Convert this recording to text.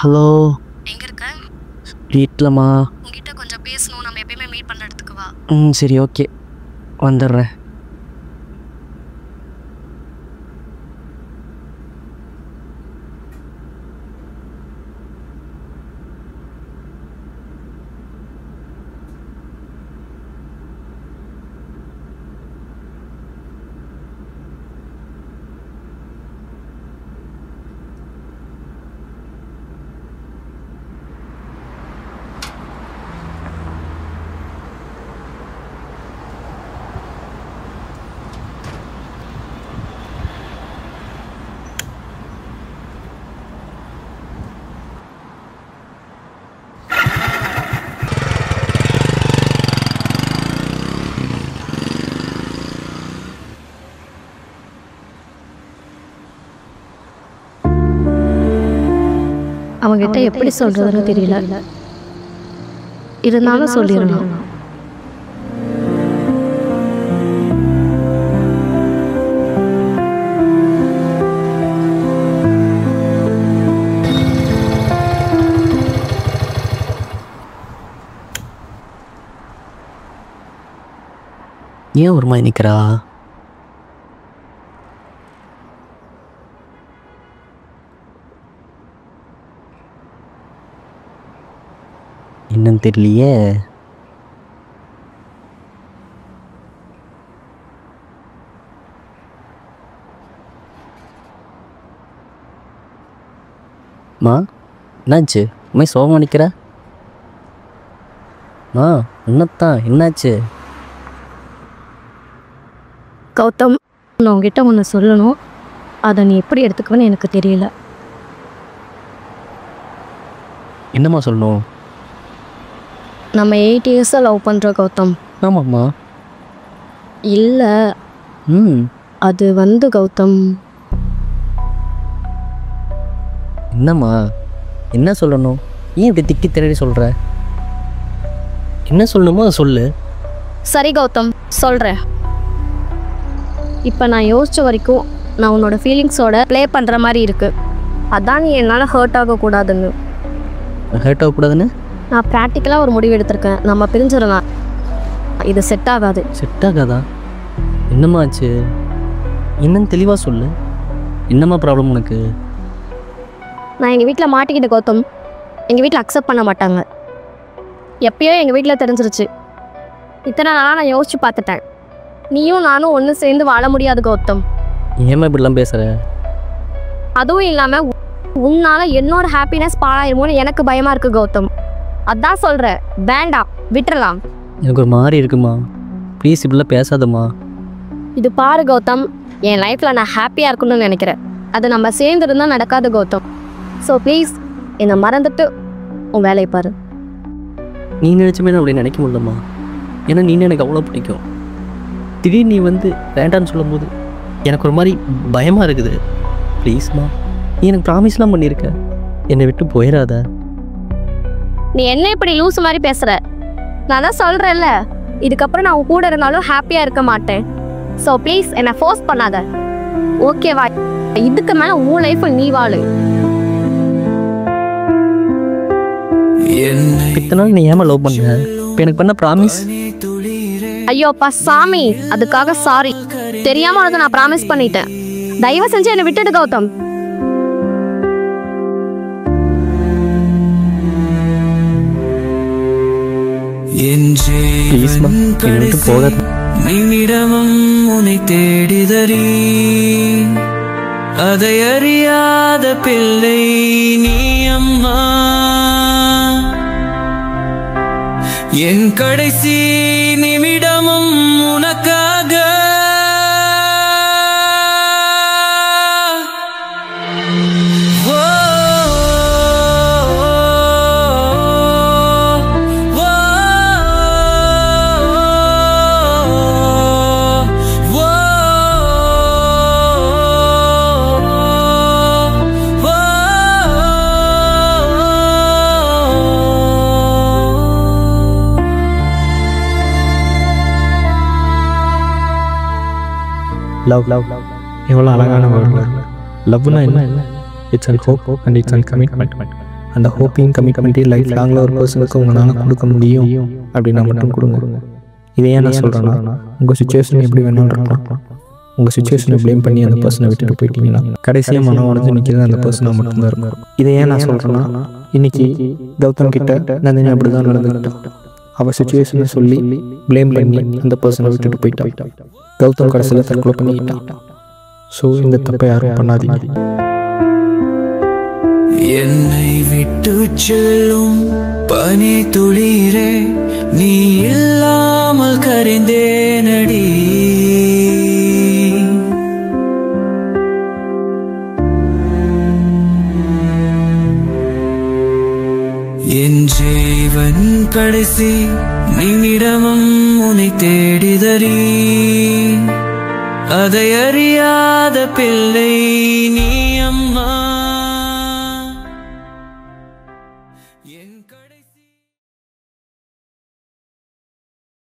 Hello. எங்க இருக்க? வீட்டிலம்மா. உங்ககிட்ட கொஞ்சம் பேசணும். நம்ம எப்பயுமே மீட் பண்ணுற இடத்துக்கு வா. சரி, ஓகே, வந்துடுறேன். அவங்ககிட்ட எப்படி சொல்றதுன்னு தெரியல. இருந்தாலும் சொல்லிடணும். ஏன் ஒரு மாதிரி நிற்கிறா? இன்னும் தெரியலையே. மா, என்னாச்சு? உண்மை சோகமாக நிற்கிற? மா, என்னத்தான் என்னாச்சு? கௌதம், நான் உங்ககிட்ட ஒன்று சொல்லணும். அதை நீ எப்படி எடுத்துக்குவேன்னு எனக்கு தெரியல. என்னம்மா சொல்லணும்? நம்ம 8 இயர்ஸாக லவ் பண்ணுறோம் கௌதம். ஆமாம்மா. இல்லை, அது கௌதம். என்னம்மா, என்ன சொல்லணும்? ஏன் இப்படி திக்கி திணறி சொல்கிற? என்ன சொல்லணுமோ அதை சொல்லு. சரி கௌதம், சொல்கிறேன். இப்போ நான் யோசித்த வரைக்கும் நான் உன்னோட ஃபீலிங்ஸோட ப்ளே பண்ணுற மாதிரி இருக்குது. அதான் நீ என்னால் ஹர்ட் ஆகக்கூடாதுன்னு. ஹர்ட் ஆகக்கூடாதுன்னு நான் ப்ராக்டிக்கலாக ஒரு முடிவு எடுத்திருக்கேன். நம்ம பிரிஞ்சிடலாம். இது செட் ஆகாது. செட் ஆகாதா? என்னம்மா ஆச்சு? என்னன்னு தெளிவாக சொல்லு. என்னம்மா ப்ராப்ளம் உனக்கு? நான் எங்கள் வீட்டில் மாட்டிக்கிட்டேன் கௌதம். எங்கள் வீட்டில் அக்செப்ட் பண்ண மாட்டாங்க. எப்பயோ எங்கள் வீட்டில் தெரிஞ்சிருச்சு. இத்தனை நாளாக நான் யோசிச்சு பார்த்துட்டேன். நீயும் நானும் ஒன்று சேர்ந்து வாழ முடியாது கௌதம். ஏம்மா இப்படிலாம் பேசுகிற? அதுவும் இல்லாமல் உன்னால் என்னோட ஹாப்பினஸ் பாழாயிருமோன்னு எனக்கு பயமாக இருக்குது கௌதம். அதான் சொல்கிறேன், வேண்டாம், விட்டுறலாம். எனக்கு ஒரு மாதிரி இருக்குமா. ப்ளீஸ் இப்படிலாம் பேசாதம்மா. இது பாரு கௌதம், என் லைஃப்பில் நான் ஹாப்பியாக இருக்கணும்னு நினைக்கிறேன். அது நம்ம சேர்ந்துருந்தால் நடக்காது கௌதம். ஸோ ப்ளீஸ் என்னை மறந்துட்டு உன் வேலையை பாரு. நீ நினச்சமே அப்படி நினைக்க முடியலம்மா. ஏன்னா நீ எனக்கு அவ்வளோ பிடிக்கும். திடீர்னு நீ வேண்டான்னு சொல்லும் போது எனக்கு ஒரு மாதிரி பயமாக இருக்குது. ப்ளீஸ்மா, நீ எனக்கு ப்ராமிஸ்லாம் பண்ணியிருக்க. என்னை விட்டு போயிடாத. நீ என்ன இப்படி லூஸ் மாதிரி பேசுகிற? நான் தான் சொல்கிறேன்ல, இதுக்கப்புறம் நான் உன் கூட இருந்தாலும் ஹாப்பியாக இருக்க மாட்டேன். ஸோ ப்ளீஸ் என்னை ஃபோர்ஸ் பண்ணாத, ஓகேவா? இதுக்கு மேலே உன் லைஃப் நீ வாழு. இத்தனை நாள் நீ ஏமா லவ் பண்ண? இப்போ எனக்கு பண்ண ப்ராமிஸ்? ஐயோப்பா சாமி, அதுக்காக சாரி. தெரியாம உனக்கு நான் ப்ராமிஸ் பண்ணிட்டேன். தயவு செஞ்சு என்னை விட்டுடு கௌதம். நிமிடமும் உன்னை தேடிதறி அதை அறியாத பிள்ளை நீ அம்மா. என் கடைசி நிமிடமும் உனக்காக. லவ் எவ்வளோ அழகான வேர்ட். லவ்னா என்ன? It's an hope and it's an commitment. அந்த ஹோப்பையும் கமிட்மெண்ட்டையும் லைஃப் லாங்கில் ஒரு பர்சனுக்கு உங்களால் கொடுக்க முடியும் அப்படின்னா மட்டும் கொடுங்க. இதை ஏன் நான் சொல்கிறேன்னா, உங்கள் சுச்சுவேஷன் எப்படி வேணாலும் இருக்கலாம். உங்கள் சுச்சுவேஷனை ப்ளேம் பண்ணி அந்த பர்சனை விட்டுட்டு போயிட்டீங்கன்னா கடைசியாக மனம் உடஞ்சு நிற்கிறது அந்த பர்சனாக மட்டும்தான் இருக்கும். இதை ஏன் நான் சொல்கிறேன்னா, இன்னைக்கு கௌதம் கிட்ட நந்தினி அப்படி தான் நடந்துக்கிட்டான். அவள் சுச்சுவேஷனை சொல்லி ப்ளேம் பண்ணி அந்த பர்சனை விட்டுட்டு போயிட்டான். கௌதம் கடைசியில் தற்கொலை பண்ணிக்கிட்டான். ஸோ இந்த தப்பை யாரும் பண்ணாதீங்க. என்னை விட்டு செல்லும் பனி துளிரே, நீ இல்லாமல் கரைந்தேனடி. என் ஜீவன் கடைசி நிமிடமும் உன்னை தேடிதறி. அதை அறியாத பிள்ளை நீ அம்மா.